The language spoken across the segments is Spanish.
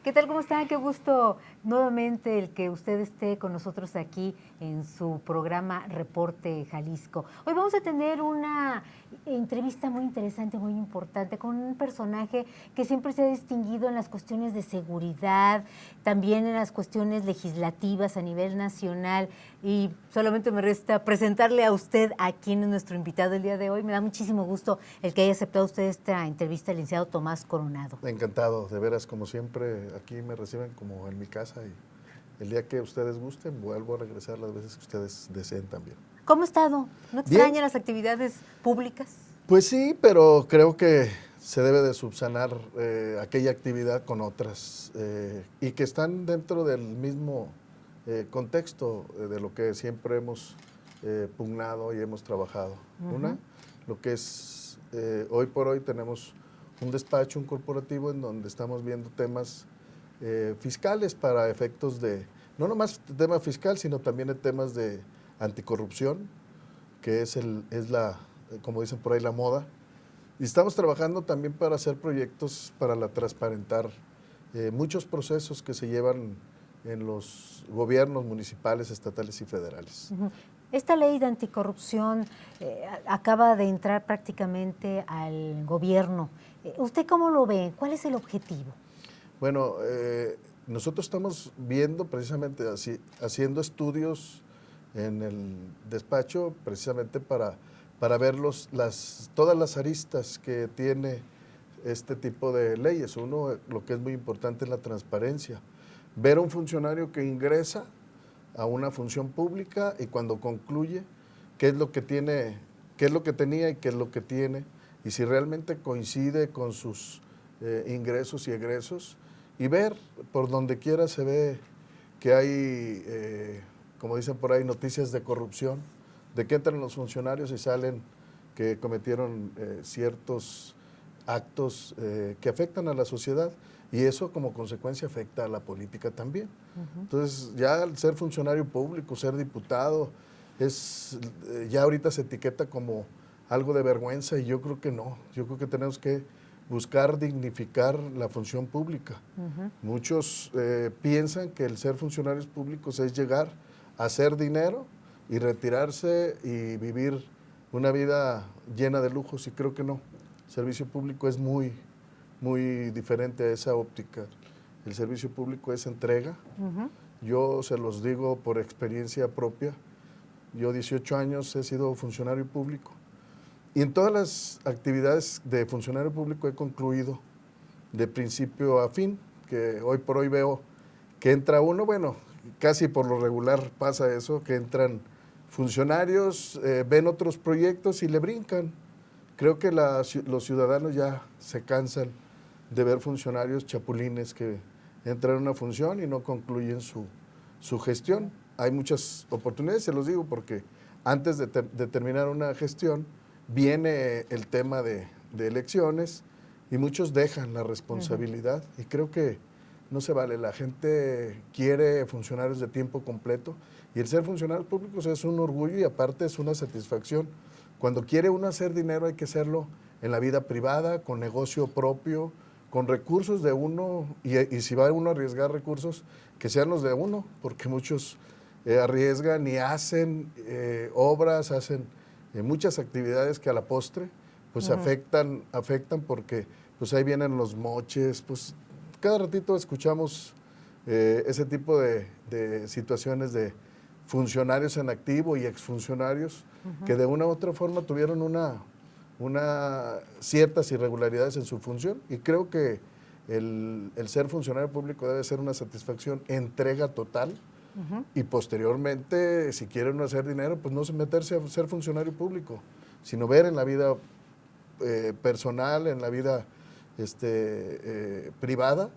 ¿Qué tal? ¿Cómo están? Qué gusto nuevamente el que usted esté con nosotros aquí en su programa Reporte Jalisco. Hoy vamos a tener una entrevista muy interesante, muy importante, con un personaje que siempre se ha distinguido en las cuestiones de seguridad, también en las cuestiones legislativas a nivel nacional. Y solamente me resta presentarle a usted a quien es nuestro invitado el día de hoy. Me da muchísimo gusto el que haya aceptado usted esta entrevista, el licenciado Tomás Coronado. Encantado, de veras, como siempre, aquí me reciben como en mi casa y el día que ustedes gusten, vuelvo a regresar las veces que ustedes deseen también. ¿Cómo ha estado? ¿No extraña las actividades públicas? Pues sí, pero creo que se debe de subsanar aquella actividad con otras y que están dentro del mismo contexto de lo que siempre hemos pugnado y hemos trabajado. Una, lo que es, hoy por hoy tenemos un despacho, un corporativo en donde estamos viendo temas fiscales para efectos de, no nomás tema fiscal, sino también de temas de anticorrupción, que es la, como dicen por ahí, la moda. Y estamos trabajando también para hacer proyectos para transparentar muchos procesos que se llevan en los gobiernos municipales, estatales y federales. Esta ley de anticorrupción acaba de entrar prácticamente al gobierno. ¿Usted cómo lo ve? ¿Cuál es el objetivo? Bueno, nosotros estamos viendo precisamente haciendo estudios en el despacho precisamente para ver todas las aristas que tiene este tipo de leyes. Uno, lo que es muy importante es la transparencia. Ver a un funcionario que ingresa a una función pública y cuando concluye, qué es lo que tiene, qué es lo que tenía y qué es lo que tiene, y si realmente coincide con sus ingresos y egresos, y ver por donde quiera se ve que hay, como dicen por ahí, noticias de corrupción, de que entran los funcionarios y salen que cometieron ciertos actos que afectan a la sociedad, y eso como consecuencia afecta a la política también. Entonces ya al ser funcionario público, ser diputado, ya ahorita se etiqueta como algo de vergüenza, y yo creo que no. Yo creo que tenemos que buscar dignificar la función pública. Muchos piensan que el ser funcionarios públicos es llegar a hacer dinero y retirarse y vivir una vida llena de lujos, y creo que no. El servicio público es muy diferente a esa óptica. El servicio público es entrega. Yo se los digo por experiencia propia. Yo 18 años he sido funcionario público y en todas las actividades de funcionario público he concluido de principio a fin, que hoy por hoy veo que entra uno, bueno, casi por lo regular pasa eso, que entran funcionarios, ven otros proyectos y le brincan. Creo que los ciudadanos ya se cansan de ver funcionarios chapulines que entran en una función y no concluyen su gestión. Hay muchas oportunidades, se los digo, porque antes de terminar una gestión viene el tema de elecciones y muchos dejan la responsabilidad y creo que no se vale. La gente quiere funcionarios de tiempo completo y el ser funcionarios públicos es un orgullo y aparte es una satisfacción. Cuando quiere uno hacer dinero hay que hacerlo en la vida privada, con negocio propio, con recursos de uno, y si va uno a arriesgar recursos, que sean los de uno, porque muchos arriesgan y hacen obras, hacen muchas actividades que a la postre pues afectan porque pues ahí vienen los moches, pues cada ratito escuchamos ese tipo de situaciones de funcionarios en activo y exfuncionarios que de una u otra forma tuvieron ciertas irregularidades en su función, y creo que el ser funcionario público debe ser una satisfacción, entrega total, y posteriormente, si quieren hacer dinero, pues no meterse a ser funcionario público, sino ver en la vida personal, en la vida privada,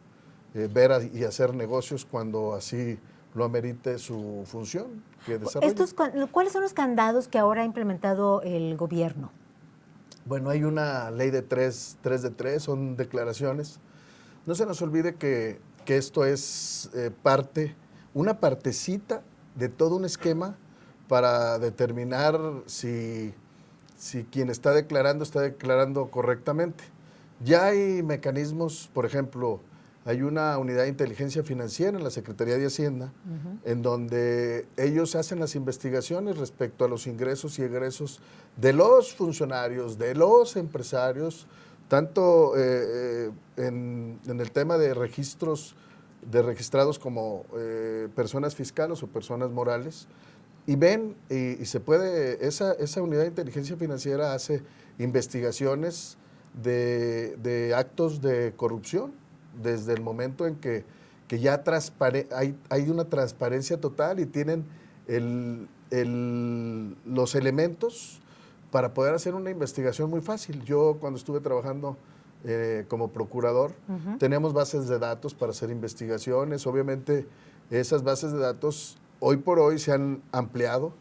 ver y hacer negocios cuando así lo amerite su función que desarrolla. ¿Cuáles son los candados que ahora ha implementado el gobierno? Bueno, hay una ley de 3 de 3, son declaraciones. No se nos olvide que esto es una partecita de todo un esquema para determinar si quien está declarando correctamente. Ya hay mecanismos, por ejemplo, hay una unidad de inteligencia financiera en la Secretaría de Hacienda, en donde ellos hacen las investigaciones respecto a los ingresos y egresos de los funcionarios, de los empresarios, tanto en el tema de registros, de registrados como personas fiscales o personas morales, y ven, y se puede, esa unidad de inteligencia financiera hace investigaciones de actos de corrupción, desde el momento en que ya hay una transparencia total y tienen los elementos para poder hacer una investigación muy fácil. Yo cuando estuve trabajando como procurador, tenemos bases de datos para hacer investigaciones. Obviamente esas bases de datos hoy por hoy se han ampliado,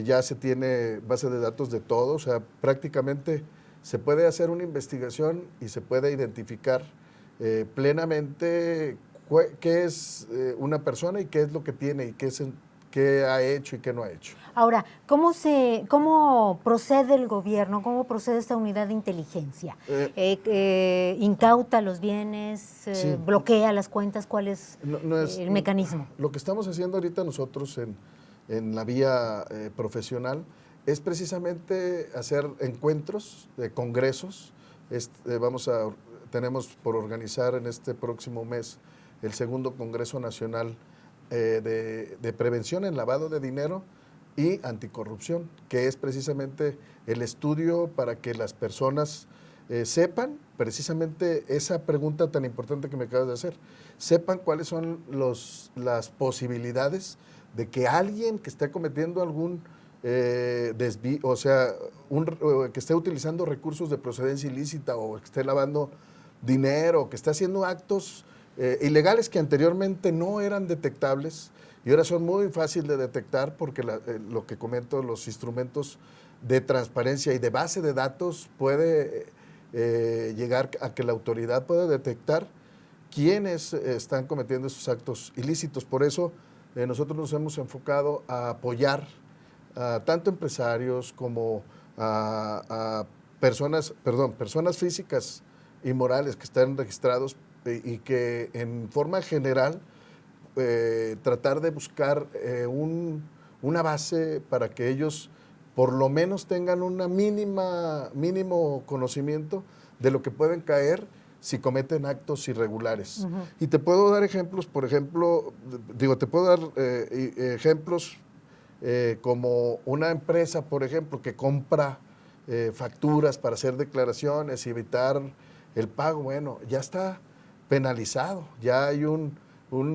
ya se tiene base de datos de todo, o sea, prácticamente se puede hacer una investigación y se puede identificar plenamente qué es una persona y qué es lo que tiene y qué ha hecho y qué no ha hecho. Ahora, ¿cómo procede el gobierno? ¿Cómo procede esta unidad de inteligencia? ¿Incauta los bienes? Sí. ¿Bloquea las cuentas? ¿Cuál es el mecanismo? Lo que estamos haciendo ahorita nosotros en la vía profesional es precisamente hacer encuentros, congresos. Tenemos por organizar en este próximo mes el segundo Congreso Nacional de Prevención en Lavado de Dinero y Anticorrupción, que es precisamente el estudio para que las personas sepan precisamente esa pregunta tan importante que me acabas de hacer, sepan cuáles son las posibilidades de que alguien que esté cometiendo algún desvío, o sea, que esté utilizando recursos de procedencia ilícita o que esté lavando dinero, que esté haciendo actos ilegales que anteriormente no eran detectables y ahora son muy fáciles de detectar porque lo que comento, los instrumentos de transparencia y de base de datos puede llegar a que la autoridad pueda detectar quiénes están cometiendo esos actos ilícitos. Por eso nosotros nos hemos enfocado a apoyar a tanto empresarios como a personas físicas y morales que están registrados y que en forma general tratar de buscar una base para que ellos por lo menos tengan una mínimo conocimiento de lo que pueden caer si cometen actos irregulares. Y te puedo dar ejemplos, por ejemplo, ejemplos como una empresa, por ejemplo, que compra facturas para hacer declaraciones y evitar el pago. Bueno, ya está penalizado, ya hay un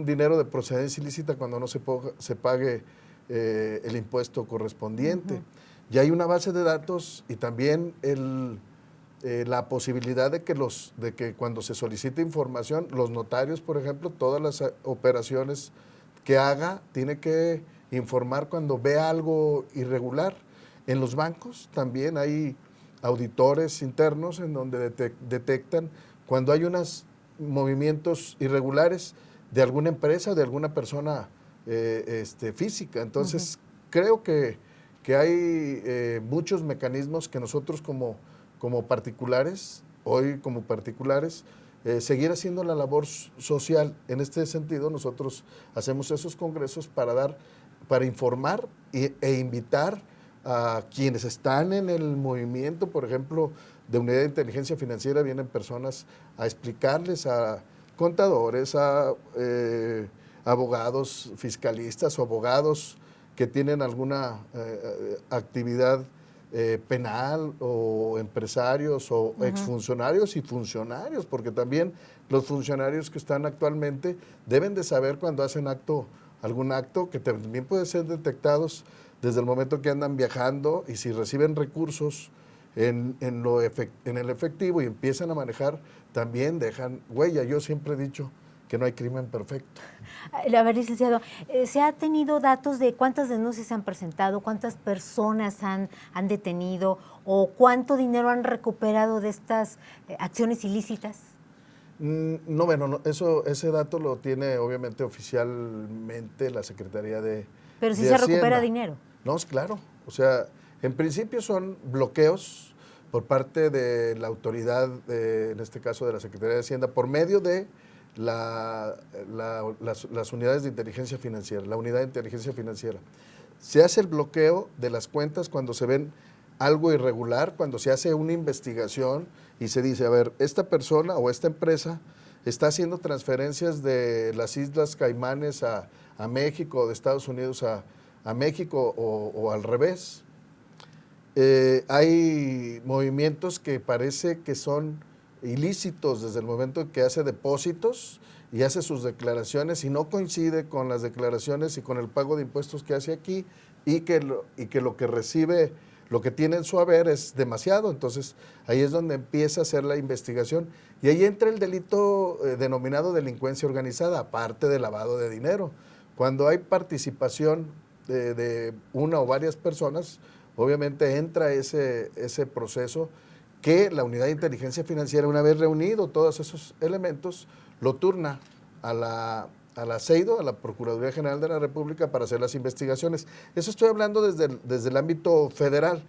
dinero de procedencia ilícita cuando no se pague el impuesto correspondiente. Ya hay una base de datos y también la posibilidad de que cuando se solicite información, los notarios, por ejemplo, todas las operaciones que haga, tiene que informar cuando ve algo irregular. En los bancos también hay auditores internos en donde detectan cuando hay unos movimientos irregulares de alguna empresa, de alguna persona física. Entonces, creo que hay muchos mecanismos que nosotros como particulares, seguir haciendo la labor social. En este sentido, nosotros hacemos esos congresos para informar e invitar a quienes están en el movimiento, por ejemplo, de unidad de inteligencia financiera, vienen personas a explicarles a contadores, a abogados fiscalistas o abogados que tienen alguna actividad penal o empresarios o exfuncionarios y funcionarios, porque también los funcionarios que están actualmente deben de saber cuando hacen algún acto que también puede ser detectados desde el momento que andan viajando y si reciben recursos en el efectivo y empiezan a manejar, también dejan huella. Yo siempre he dicho que no hay crimen perfecto. A ver, licenciado, ¿se ha tenido datos de cuántas denuncias se han presentado, cuántas personas han detenido o cuánto dinero han recuperado de estas acciones ilícitas? No, bueno, no, ese dato lo tiene obviamente oficialmente la Secretaría de Pero si de se Hacienda. recupera dinero. No, claro. O sea, en principio son bloqueos por parte de la autoridad, en este caso de la Secretaría de Hacienda, por medio de las unidades de inteligencia financiera, la unidad de inteligencia financiera. Se hace el bloqueo de las cuentas cuando se ven algo irregular, cuando se hace una investigación y se dice, a ver, esta persona o esta empresa está haciendo transferencias de las Islas Caimanes a México, o de Estados Unidos a México o al revés. Hay movimientos que parece que son ilícitos desde el momento en que hace depósitos y hace sus declaraciones y no coincide con las declaraciones y con el pago de impuestos que hace aquí y que lo que recibe, lo que tiene en su haber es demasiado. Entonces ahí es donde empieza a hacer la investigación y ahí entra el delito denominado delincuencia organizada, aparte de lavado de dinero. Cuando hay participación de una o varias personas, obviamente entra ese proceso que la unidad de inteligencia financiera, una vez reunido todos esos elementos, lo turna a la CEIDO, a la Procuraduría General de la República, para hacer las investigaciones. Eso estoy hablando desde el ámbito federal,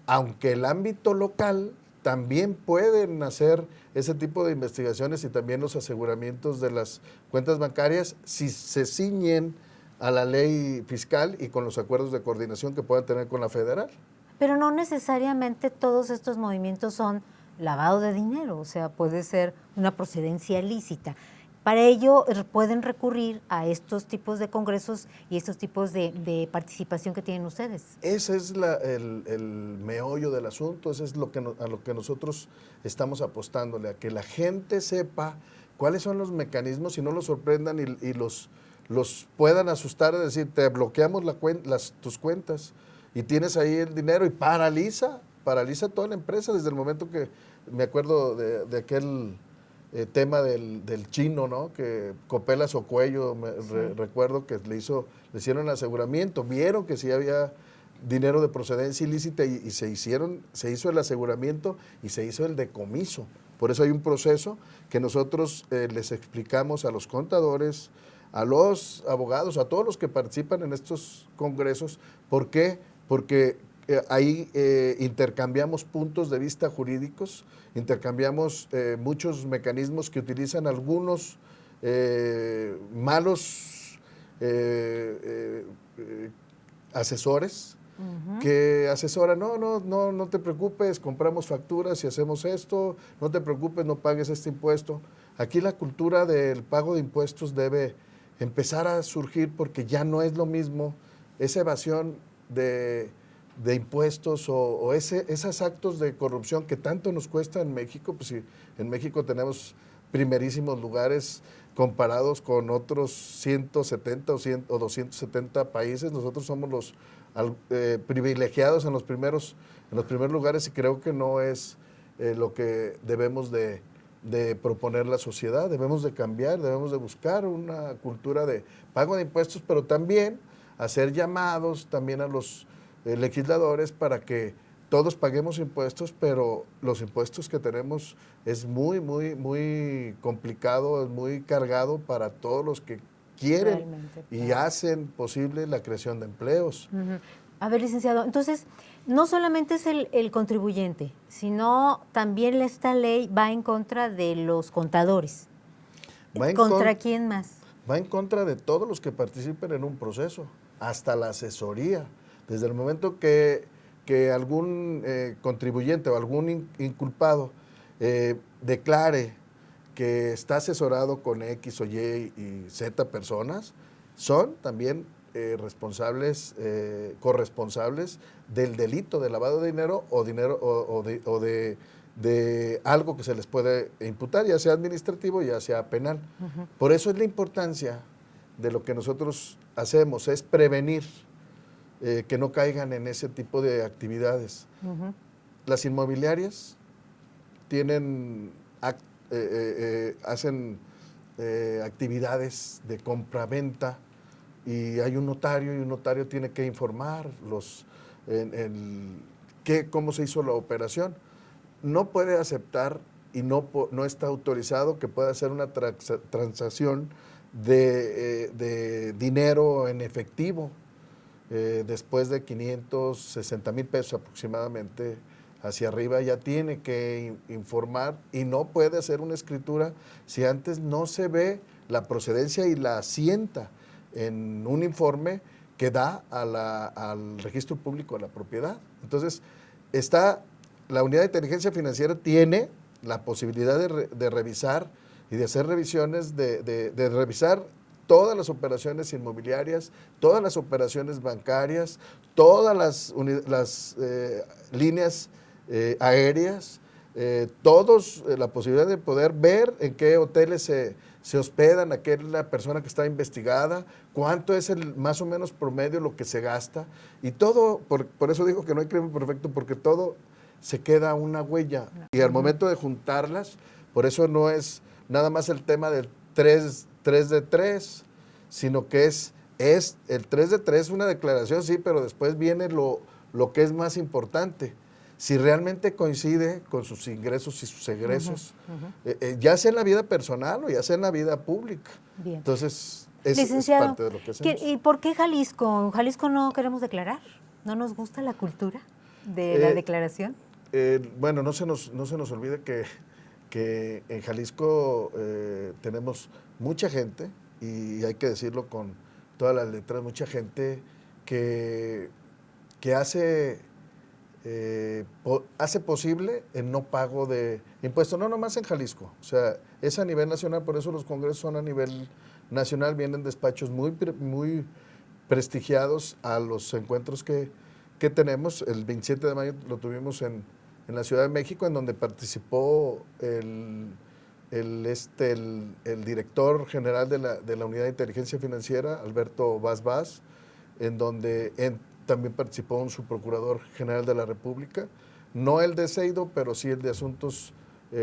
aunque el ámbito local también pueden hacer ese tipo de investigaciones y también los aseguramientos de las cuentas bancarias si se ciñen a la ley fiscal y con los acuerdos de coordinación que puedan tener con la federal. Pero no necesariamente todos estos movimientos son lavado de dinero, o sea, puede ser una procedencia lícita. Para ello pueden recurrir a estos tipos de congresos y estos tipos de participación que tienen ustedes. Ese es el meollo del asunto, eso es a lo que nosotros estamos apostándole, a que la gente sepa cuáles son los mecanismos y no los sorprendan y los puedan asustar, de decir, te bloqueamos tus cuentas y tienes ahí el dinero y paraliza toda la empresa desde el momento que, me acuerdo de aquel tema del chino, ¿no? Que Copelas o Cuello, recuerdo que le hicieron el aseguramiento, vieron que sí había dinero de procedencia ilícita y se hizo el aseguramiento y se hizo el decomiso. Por eso hay un proceso que nosotros les explicamos a los contadores, a los abogados, a todos los que participan en estos congresos. ¿Por qué? Porque ahí intercambiamos puntos de vista jurídicos, intercambiamos muchos mecanismos que utilizan algunos malos asesores que asesoran, no te preocupes, compramos facturas y hacemos esto, no te preocupes, no pagues este impuesto. Aquí la cultura del pago de impuestos debe empezar a surgir porque ya no es lo mismo esa evasión de impuestos o esos actos de corrupción que tanto nos cuesta en México. Pues sí, en México tenemos primerísimos lugares comparados con otros 170 o 270 países. Nosotros somos los privilegiados en los primeros lugares y creo que no es lo que debemos de proponer la sociedad. Debemos de cambiar, debemos de buscar una cultura de pago de impuestos, pero también hacer llamados también a los legisladores para que todos paguemos impuestos, pero los impuestos que tenemos es muy, muy, muy complicado, es muy cargado para todos los que quieren realmente, y hacen posible la creación de empleos. A ver, licenciado, entonces, no solamente es el contribuyente, sino también esta ley va en contra de los contadores. ¿Contra quién más? Va en contra de todos los que participen en un proceso, hasta la asesoría. Desde el momento que algún contribuyente o algún inculpado declare que está asesorado con X o Y y Z personas, son también responsables, corresponsables del delito de lavado de dinero o de algo que se les puede imputar, ya sea administrativo, ya sea penal. Por eso es la importancia de lo que nosotros hacemos, es prevenir que no caigan en ese tipo de actividades. Las inmobiliarias hacen actividades de compra-venta y hay un notario, y un notario tiene que informar cómo se hizo la operación. No puede aceptar y no está autorizado que pueda hacer una transacción de dinero en efectivo después de 560,000 pesos aproximadamente hacia arriba ya tiene que informar y no puede hacer una escritura si antes no se ve la procedencia y la asienta en un informe que da al registro público de la propiedad. Entonces, la unidad de inteligencia financiera tiene la posibilidad de revisar y de hacer revisiones, de revisar todas las operaciones inmobiliarias, todas las operaciones bancarias, todas las líneas aéreas, la posibilidad de poder ver en qué hoteles se hospedan aquella persona que está investigada, cuánto es el más o menos promedio lo que se gasta, y todo, por eso digo que no hay crimen perfecto, porque todo se queda una huella, y al momento de juntarlas, por eso no es nada más el tema del 3 de 3, sino que es el 3 de 3, una declaración, sí, pero después viene lo que es más importante. Si realmente coincide con sus ingresos y sus egresos, ya sea en la vida personal o ya sea en la vida pública. Bien. Entonces, es Licenciado, parte de lo que hacemos. ¿y por qué Jalisco? ¿En Jalisco no queremos declarar? ¿No nos gusta la cultura de la declaración? Bueno, no se nos olvide que en Jalisco tenemos mucha gente, y hay que decirlo con todas las letras, mucha gente que hace posible el no pago de impuestos, no nomás en Jalisco, o sea, es a nivel nacional, por eso los congresos son a nivel nacional, vienen despachos muy prestigiados a los encuentros que tenemos. El 27 de mayo lo tuvimos en la Ciudad de México, en donde participó el director general de la Unidad de Inteligencia Financiera, Alberto Vaz, en donde también participó un subprocurador general de la República, no el de CEIDO, pero sí el de Asuntos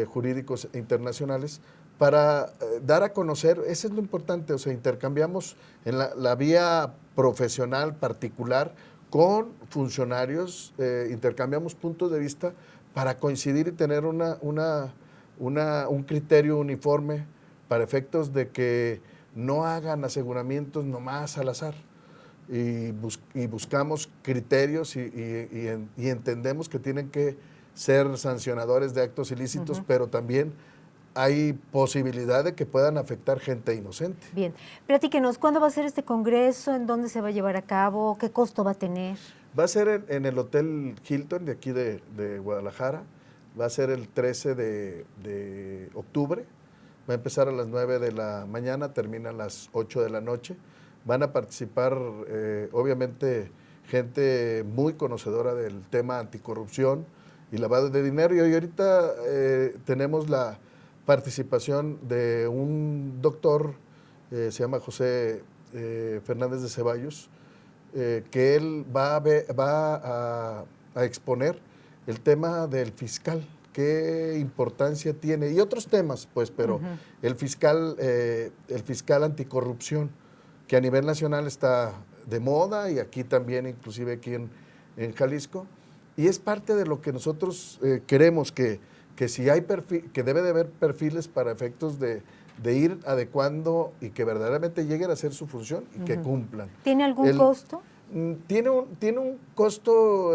Jurídicos Internacionales, para dar a conocer, eso es lo importante, o sea, intercambiamos en la vía profesional particular con funcionarios, intercambiamos puntos de vista para coincidir y tener un criterio uniforme para efectos de que no hagan aseguramientos nomás al azar. Y buscamos criterios y entendemos que tienen que ser sancionadores de actos ilícitos, pero también hay posibilidad de que puedan afectar gente inocente. Bien, platíquenos, ¿cuándo va a ser este congreso? ¿En dónde se va a llevar a cabo? ¿Qué costo va a tener? Va a ser en el Hotel Hilton de aquí de Guadalajara. Va a ser el 13 de octubre. Va a empezar a las 9 de la mañana, termina a las 8 de la noche. Van a participar, obviamente, gente muy conocedora del tema anticorrupción y lavado de dinero. Y hoy ahorita tenemos la participación de un doctor, se llama José Fernández de Ceballos, que él va a exponer el tema del fiscal, qué importancia tiene, y otros temas, pues, pero el fiscal anticorrupción, que a nivel nacional está de moda, y aquí también, inclusive aquí en Jalisco, y es parte de lo que nosotros queremos, que si hay que debe de haber perfiles para efectos de ir adecuando y que verdaderamente lleguen a hacer su función y que cumplan. ¿Tiene algún costo? Tiene un costo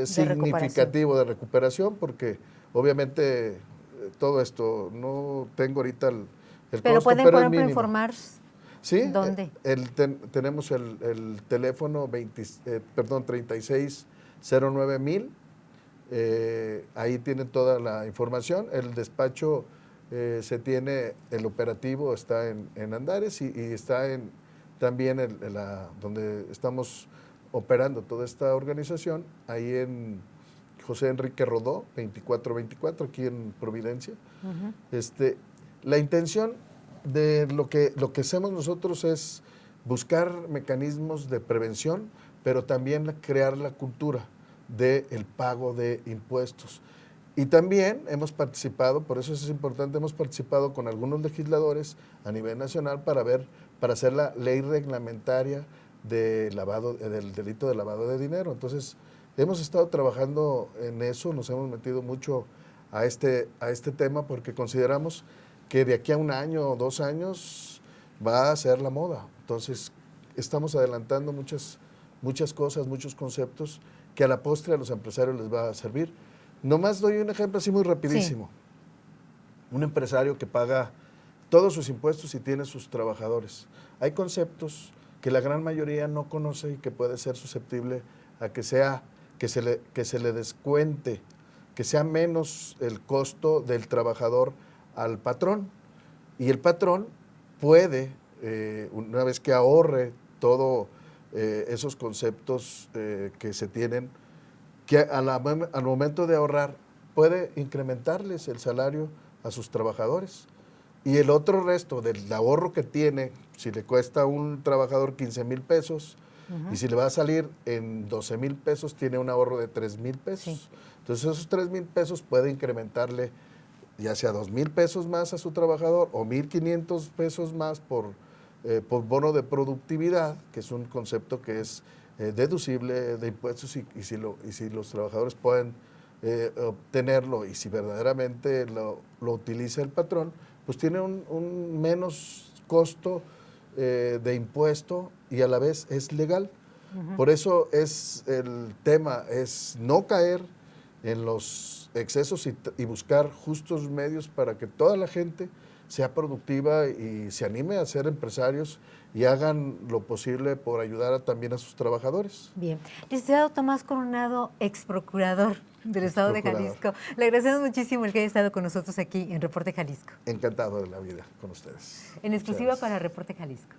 significativo de recuperación, porque obviamente todo esto, no tengo ahorita el pero costo, pueden, pero por es ejemplo, mínimo. informar. ¿Sí? ¿Dónde? Tenemos el teléfono 3609,000. Ahí tienen toda la información. El despacho se tiene, el operativo está en Andares, y está también donde estamos operando toda esta organización, ahí en José Enrique Rodó, 2424, aquí en Providencia. La intención de lo que hacemos nosotros es buscar mecanismos de prevención, pero también crear la cultura del pago de impuestos. Y también hemos participado, por eso es importante, hemos participado con algunos legisladores a nivel nacional para hacer la ley reglamentaria del delito de lavado de dinero. Entonces, hemos estado trabajando en eso, nos hemos metido mucho a este tema, porque consideramos que de aquí a 1 año o 2 años va a ser la moda. Entonces, estamos adelantando muchas cosas, muchos conceptos que a la postre a los empresarios les va a servir. Nomás doy un ejemplo así muy rapidísimo. Un empresario que paga todos sus impuestos y tiene sus trabajadores. Hay conceptos que la gran mayoría no conoce y que puede ser susceptible a que se le descuente, que sea menos el costo del trabajador al patrón. Y el patrón puede, una vez que ahorre todos esos conceptos que se tienen, que al momento de ahorrar puede incrementarles el salario a sus trabajadores. Y el otro resto del ahorro que tiene, si le cuesta a un trabajador 15,000 pesos, y si le va a salir en 12,000 pesos, tiene un ahorro de 3,000 pesos. Sí. Entonces esos 3,000 pesos puede incrementarle ya sea 2,000 pesos más a su trabajador o 1,500 pesos más por bono de productividad, que es un concepto que es deducible de impuestos y si los trabajadores pueden obtenerlo y si verdaderamente lo utiliza el patrón, pues tiene un menos costo de impuesto y a la vez es legal. Por eso es el tema, es no caer en los excesos y buscar justos medios para que toda la gente sea productiva y se anime a ser empresarios y hagan lo posible por ayudar también a sus trabajadores. Bien. Licenciado Tomás Coronado, ex procurador del Estado de Jalisco. Le agradecemos muchísimo el que haya estado con nosotros aquí en Reporte Jalisco. Encantado de la vida con ustedes. En exclusiva para Reporte Jalisco.